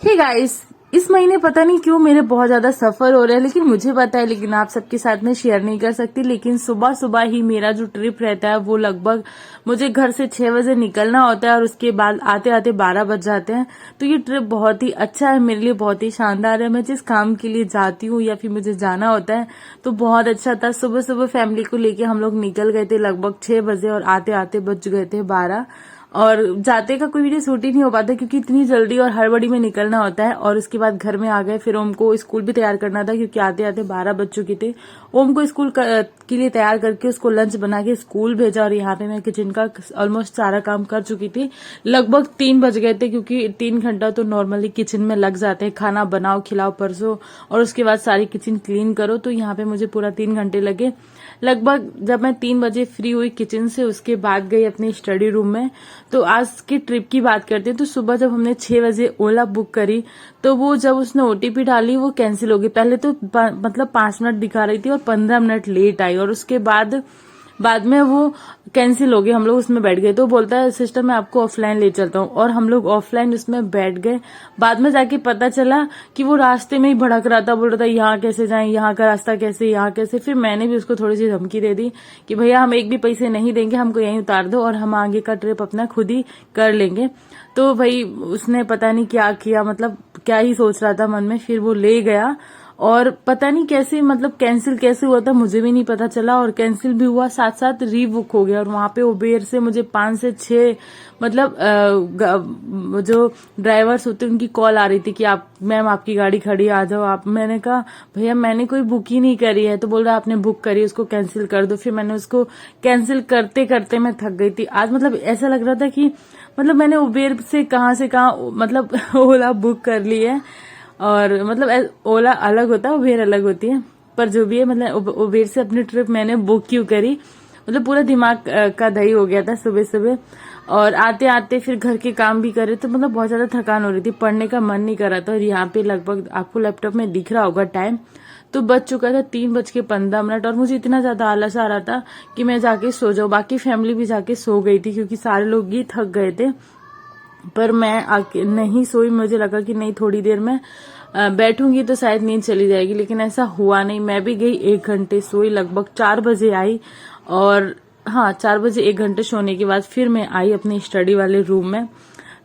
Hey guys, इस महीने पता नहीं क्यों मेरे बहुत ज्यादा सफर हो रहा है, लेकिन मुझे पता है, लेकिन आप सबके साथ में शेयर नहीं कर सकती। लेकिन सुबह सुबह ही मेरा जो ट्रिप रहता है वो लगभग मुझे घर से 6 बजे निकलना होता है और उसके बाद आते आते 12 बज जाते हैं। तो ये ट्रिप बहुत ही अच्छा है मेरे लिए, बहुत ही शानदार है। मैं जिस काम के लिए जाती हूँ या फिर मुझे जाना होता है तो बहुत अच्छा था। सुबह सुबह फैमिली को लेके हम लोग निकल गए थे लगभग 6 बजे और आते आते बज गए थे 12। और जाते का कोई वीडियो शूट ही नहीं हो पाता क्योंकि इतनी जल्दी और हड़बड़ी में निकलना होता है। और उसके बाद घर में आ गए, फिर ओम को स्कूल भी तैयार करना था क्योंकि आते आते 12 बज चुके थे। ओम को स्कूल के लिए तैयार करके उसको लंच बना के स्कूल भेजा और यहाँ पे मैं किचन का ऑलमोस्ट सारा काम कर चुकी थी। लगभग 3 बज गए थे क्योंकि 3 घंटा तो नॉर्मली किचन में लग जाते हैं। खाना बनाओ, खिलाओ, परसो और उसके बाद सारी किचन क्लीन करो। तो यहाँ पे मुझे पूरा 3 घंटे लगे। लगभग जब मैं 3 बजे फ्री हुई किचन से, उसके बाद गई अपने स्टडी रूम में। तो आज की ट्रिप की बात करते हैं। तो सुबह जब हमने 6 बजे ओला बुक करी तो वो जब उसने ओटीपी डाली वो कैंसिल हो गई। पहले तो मतलब 5 मिनट दिखा रही थी और 15 मिनट लेट आई और उसके बाद में वो कैंसिल हो गई। हम लोग उसमें बैठ गए तो बोलता है सिस्टर मैं आपको ऑफलाइन ले चलता हूँ और हम लोग ऑफलाइन उसमें बैठ गए। बाद में जाके पता चला कि वो रास्ते में ही भड़क रहा था, बोल रहा था यहाँ कैसे जाएं, यहाँ का रास्ता कैसे, यहाँ कैसे। फिर मैंने भी उसको थोड़ी सी धमकी दे दी कि भैया हम एक भी पैसे नहीं देंगे, हमको यहीं उतार दो और हम आगे का ट्रिप अपना खुद ही कर लेंगे। तो भाई उसने पता नहीं क्या किया, मतलब क्या ही सोच रहा था मन में। फिर वो ले गया और पता नहीं कैसे, मतलब कैंसिल कैसे हुआ था मुझे भी नहीं पता चला और कैंसिल भी हुआ, साथ साथ रीबुक हो गया। और वहां पे उबेर से मुझे 5 से 6 मतलब जो ड्राइवर्स होते हैं उनकी कॉल आ रही थी कि आप मैम आपकी गाड़ी खड़ी, आ जाओ आप। मैंने कहा भैया मैंने कोई बुक ही नहीं करी है। तो बोल रहा आपने बुक करी, उसको कैंसिल कर दो। फिर मैंने उसको कैंसिल करते करते मैं थक गई थी आज। मतलब ऐसा लग रहा था कि मतलब मैंने उबेर से कहाँ मतलब ओला बुक कर ली है। और मतलब ओला अलग होता है, उबेर अलग होती है, पर जो भी है मतलब उबेर से अपनी ट्रिप मैंने बुक क्यों करी, मतलब पूरा दिमाग का दही हो गया था सुबह सुबह। और आते आते फिर घर के काम भी करे तो मतलब बहुत ज्यादा थकान हो रही थी, पढ़ने का मन नहीं कर रहा था। और यहाँ पे लगभग आपको लैपटॉप में दिख रहा होगा टाइम, तो बज चुका था 3:15 और मुझे इतना ज्यादा आलस आ रहा था कि मैं जाके सो जाऊं। बाकी फैमिली भी जाके सो गई थी क्योंकि सारे लोग ही थक गए थे, पर मैं आके नहीं सोई। मुझे लगा कि नहीं थोड़ी देर में बैठूंगी तो शायद नींद चली जाएगी, लेकिन ऐसा हुआ नहीं। मैं भी गई 1 घंटे सोई, लगभग 4 बजे आई। और हाँ 4 बजे 1 घंटे सोने के बाद फिर मैं आई अपने स्टडी वाले रूम में।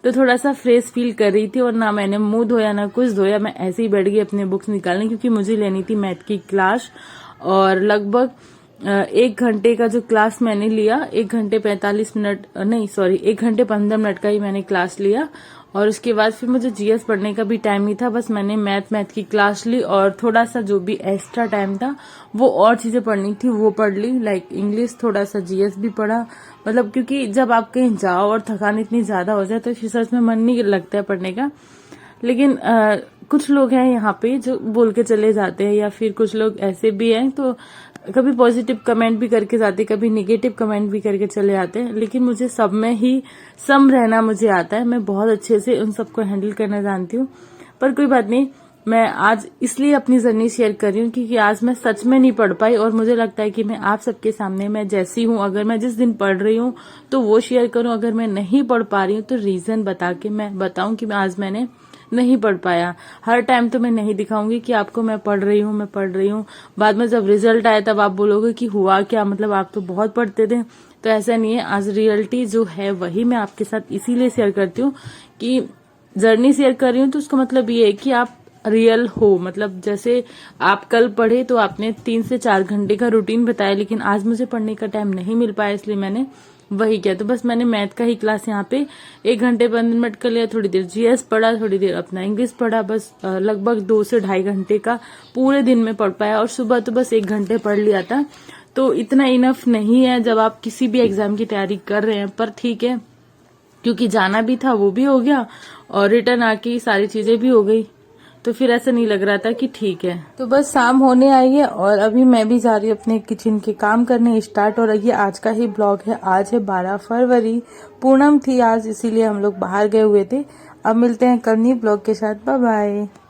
तो थोड़ा सा फ्रेश फील कर रही थी और ना मैंने मुंह धोया ना कुछ धोया, मैं ऐसे ही बैठ गई अपने बुक्स निकालने क्योंकि मुझे लेनी थी मैथ की क्लास। और लगभग 1 घंटे का जो क्लास मैंने लिया, 1 घंटे 45 मिनट नहीं सॉरी 1 घंटे 15 मिनट का ही मैंने क्लास लिया। और उसके बाद फिर मुझे जीएस पढ़ने का भी टाइम नहीं था, बस मैंने मैथ की क्लास ली और थोड़ा सा जो भी एक्स्ट्रा टाइम था वो और चीजें पढ़नी थी वो पढ़ ली, लाइक इंग्लिश, थोड़ा सा जीएस भी पढ़ा। मतलब क्योंकि जब आप कहीं जाओ और थकान इतनी ज्यादा हो जाए तो फिर सच में मन नहीं लगता है पढ़ने का। लेकिन कुछ लोग हैं यहाँ पे जो बोल के चले जाते हैं या फिर कुछ लोग ऐसे भी हैं तो कभी पॉजिटिव कमेंट भी करके जाते, कभी निगेटिव कमेंट भी करके चले आते हैं। लेकिन मुझे सब में ही सम रहना मुझे आता है, मैं बहुत अच्छे से उन सबको हैंडल करना जानती हूँ। पर कोई बात नहीं, मैं आज इसलिए अपनी जर्नी शेयर कर रही हूँ क्योंकि आज मैं सच में नहीं पढ़ पाई और मुझे लगता है कि मैं आप सबके सामने मैं जैसी हूँ, अगर मैं जिस दिन पढ़ रही हूँ तो वो शेयर करूँ, अगर मैं नहीं पढ़ पा रही हूँ तो रीजन बता के मैं बताऊं कि आज मैंने नहीं पढ़ पाया। हर टाइम तो मैं नहीं दिखाऊंगी कि आपको मैं पढ़ रही हूँ। बाद में जब रिजल्ट आए तब आप बोलोगे कि हुआ क्या, मतलब आप तो बहुत पढ़ते थे। तो ऐसा नहीं है, आज रियलिटी जो है वही मैं आपके साथ इसीलिए शेयर करती हूँ कि जर्नी शेयर कर रही हूँ तो उसका मतलब ये है कि आप रियल हो। मतलब जैसे आप कल पढ़े तो आपने 3 से 4 घंटे का रूटीन बताया, लेकिन आज मुझे पढ़ने का टाइम नहीं मिल पाया इसलिए मैंने वही किया। तो बस मैंने मैथ का ही क्लास यहाँ पे 1 घंटे 15 मिनट कर लिया, थोड़ी देर जीएस पढ़ा, थोड़ी देर अपना इंग्लिश पढ़ा, बस लगभग 2 से 2.5 घंटे का पूरे दिन में पढ़ पाया। और सुबह तो बस 1 घंटे पढ़ लिया था, तो इतना इनफ नहीं है जब आप किसी भी एग्जाम की तैयारी कर रहे हैं। पर ठीक है, क्योंकि जाना भी था वो भी हो गया और रिटर्न आके सारी चीजें भी हो गई, तो फिर ऐसा नहीं लग रहा था कि ठीक है। तो बस शाम होने आई है और अभी मैं भी जा रही हूँ अपने किचन के काम करने स्टार्ट। और ये आज का ही ब्लॉग है। आज है 12 फरवरी, पूनम थी आज, इसीलिए हम लोग बाहर गए हुए थे। अब मिलते हैं कल नई ब्लॉग के साथ। Bye bye.